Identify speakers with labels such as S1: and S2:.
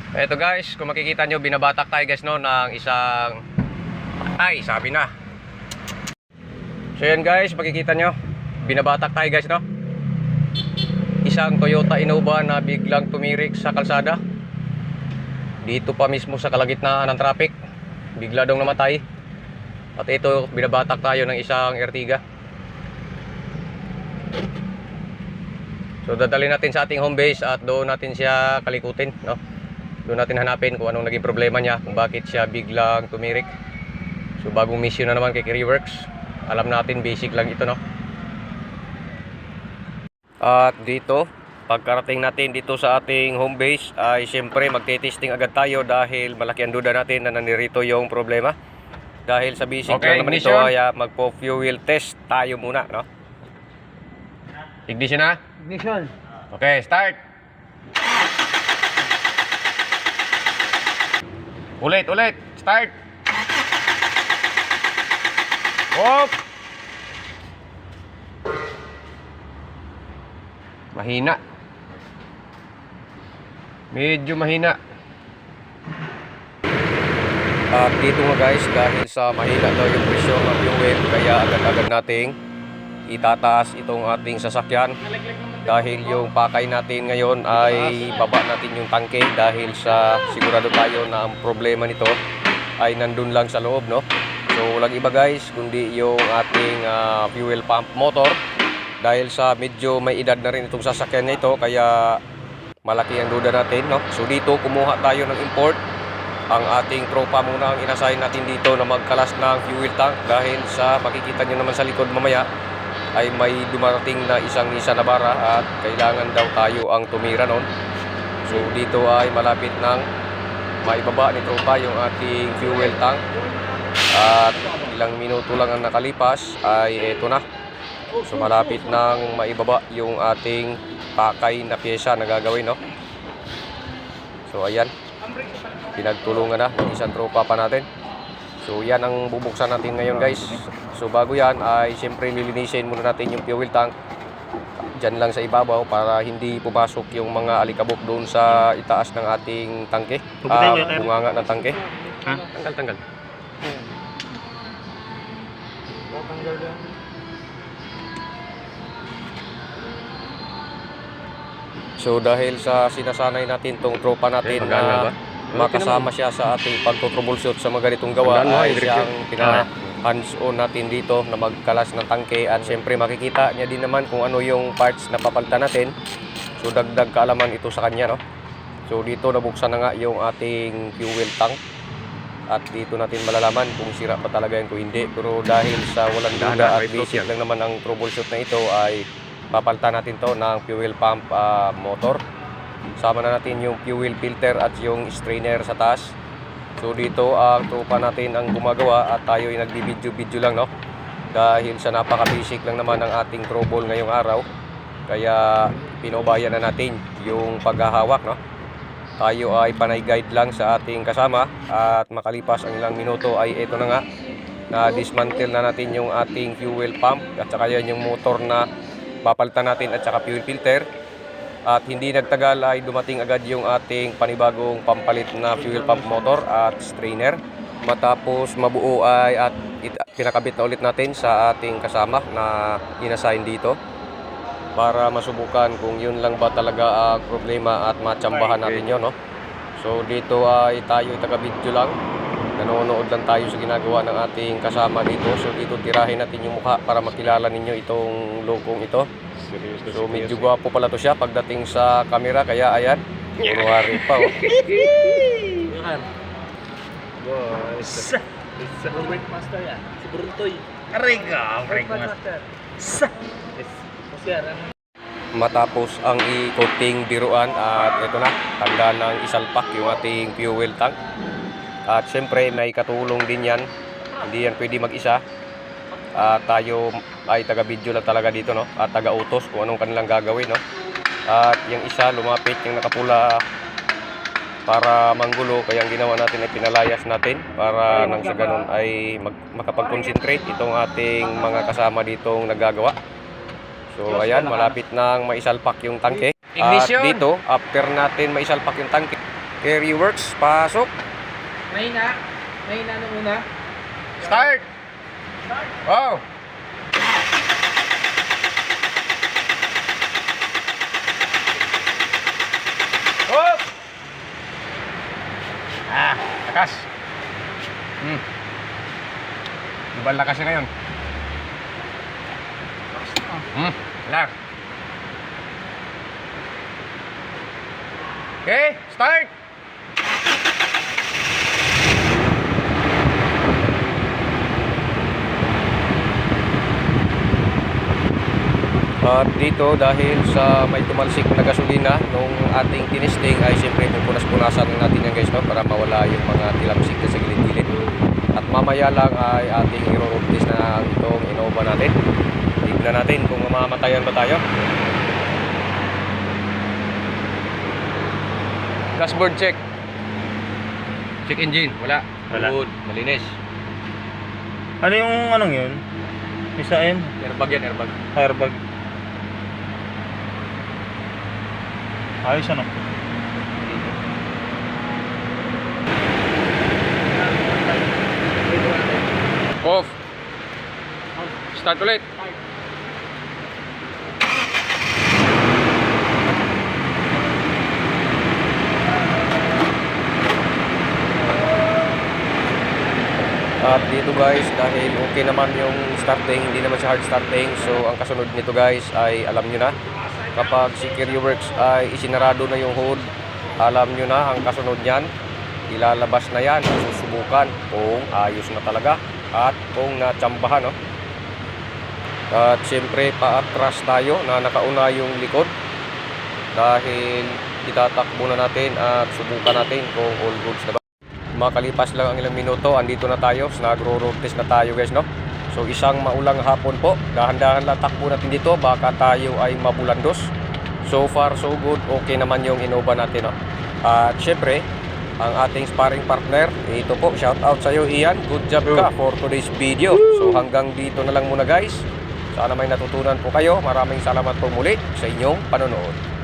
S1: Eto guys, kung makikita nyo, binabatak tayo guys no ng isang sabi na. So yan guys, makikita nyo, binabatak tayo guys no. Isang Toyota Innova na biglang tumirik sa kalsada. Dito pa mismo sa kalagitnaan ng traffic, bigla daw namatay. At ito, binabatak tayo ng isang Ertiga. So dadalhin natin sa ating home base at doon natin siya kalikutin no. Doon natin hanapin kung anong naging problema niya, kung bakit siya biglang tumirik. So bagong mission na naman kay Carryworks. Alam natin basic lang ito no. At dito, pagkarating natin dito sa ating home base ay siyempre magte-testing agad tayo dahil malaki ang duda natin na nanirito yung problema. Dahil sa basic lang naman ito ay magpo-fuel test tayo muna no. Ignition na?
S2: Ignition.
S1: Okay, start. Ulit, start. Op. Mahina. Medyo mahina. At dito nga guys, dahil sa mahina daw yung presyo ng fuel, kaya agad-agad nating itataas itong ating sasakyan. Dahil yung pakay natin ngayon ay baba natin yung tangke dahil sa sigurado tayo na ang problema nito ay nandun lang sa loob no. So walang iba guys kundi yung ating fuel pump motor. Dahil sa medyo may edad na rin itong sasakyan na ito kaya malaki ang duda natin no. So dito kumuha tayo ng import. Ang ating tropa muna ang inassign natin dito na magkalas ng fuel tank dahil sa makikita nyo naman sa likod mamaya ay may dumarating na isang Nissan Navara at kailangan daw tayo ang tumira nun. So dito ay malapit nang maibaba ni tropa yung ating fuel tank at ilang minuto lang ang nakalipas ay eto na. So malapit nang maibaba yung ating pakay na pyesa na gagawin no. So ayan, pinagtulungan na ng isang tropa pa natin. So yan ang bubuksan natin ngayon guys. So bago yan ay siyempre lilinisin muna natin yung fuel tank dyan lang sa ibabaw para hindi pumasok yung mga alikabok doon sa itaas ng ating tangke, bunganga ng tangke. Tanggal. So dahil sa sinasanay natin tong tropa natin na makasama siya sa ating pagto-troubleshoot sa mga ganitong gawa ay siyang hands-on natin dito na magkalas ng tangke at syempre makikita niya din naman kung ano yung parts na papalitan natin. So dagdag kaalaman ito sa kanya no. So dito nabuksan na nga yung ating fuel tank at dito natin malalaman kung sira ba talaga yan kung hindi. Pero dahil sa walang duda at basic lang naman ang troubleshoot na ito ay papalitan natin to ng fuel pump motor. Sama na natin yung fuel filter at yung strainer sa taas. So dito ang tropa natin ang gumagawa at tayo ay nagbi-video lang no. Dahil sa napaka-basic lang naman ang ating trouble ngayong araw. Kaya pinubayan na natin yung paghahawak no. Tayo ay panay guide lang sa ating kasama at makalipas ang ilang minuto ay ito na nga. Na dismantle na natin yung ating fuel pump at saka yan yung motor na papalitan natin at saka fuel filter. At hindi nagtagal ay dumating agad yung ating panibagong pampalit na fuel pump motor at strainer. Matapos mabuo ay at pinakabit na ulit natin sa ating kasama na inassign dito para masubukan kung yun lang ba talaga ang problema at matsambahan natin yun no. So dito ay tayo taga-video lang, nanonood lang tayo sa ginagawa ng ating kasama dito. So dito tirahin natin yung mukha para makilala ninyo itong logong ito. So medyo gwapo pala to siya pagdating sa camera kaya ayan, January pa oh.
S2: Boys. Sa break master yan. Si Bruntoy. Ariga, break master.
S1: Matapos ang i-coating biruan at ito na, tanda ng isalpak yung ating fuel tank. At syempre may katulong din yan, hindi yan pwede mag-isa. Tayo ay taga-video lang talaga dito no, at taga-utos kung anong kanilang gagawin no. At yung isa lumapit yung nakapula para manggulo, kaya ang ginawa natin ay pinalayas natin para nang sa ganun ay makapag-concentrate itong ating mga kasama ditong naggagawa. So ayan, malapit nang maisalpak yung tangke. At dito, after natin maisalpak yung tangke, Carry works, pasok.
S2: Mahina na muna.
S1: Start! Wow! Hop! Lakas. Ibang lakas niya ngayon. Lang. Okay, start! At dito dahil sa may tumalsik na gasolina nung ating tinisting ay siyempre pupunas-punasan natin yan guys, no, para mawala yung mga tilamsik sa gilid-gilid. At mamaya lang ay ating i-roll na itong Innova natin. Tignan natin kung mamamatayan ba tayo. Dashboard check. Check engine, wala. Good, malinis.
S3: Ano yung anong yun? Isa M?
S1: Airbag yan, airbag.
S3: Airbag. Ayos ano?
S1: Off. Start ulit. At dito guys, dahil okay naman yung starting, hindi naman siya hard starting. So ang kasunod nito guys ay alam nyo na, kapag si Carry Works ay isinarado na yung hood, alam nyo na ang kasunod niyan, ilalabas na yan, susubukan kung ayos na talaga at kung natsambahan, no? At siyempre paatras tayo na nakauna yung likod dahil itatakbo na natin at subukan natin kung all goods na ba. Makalipas lang ang ilang minuto, andito na tayo, nagro-road test na tayo guys, no? So isang maulang hapon po, dahan-dahan lang takbo natin dito, baka tayo ay mabulandos. So far so good, okay naman yung Innova natin, no? At syempre, ang ating sparring partner, ito po, shout out sa iyo Ian, good job ka for today's video. So hanggang dito na lang muna guys, sana may natutunan po kayo, maraming salamat po muli sa inyong panonood.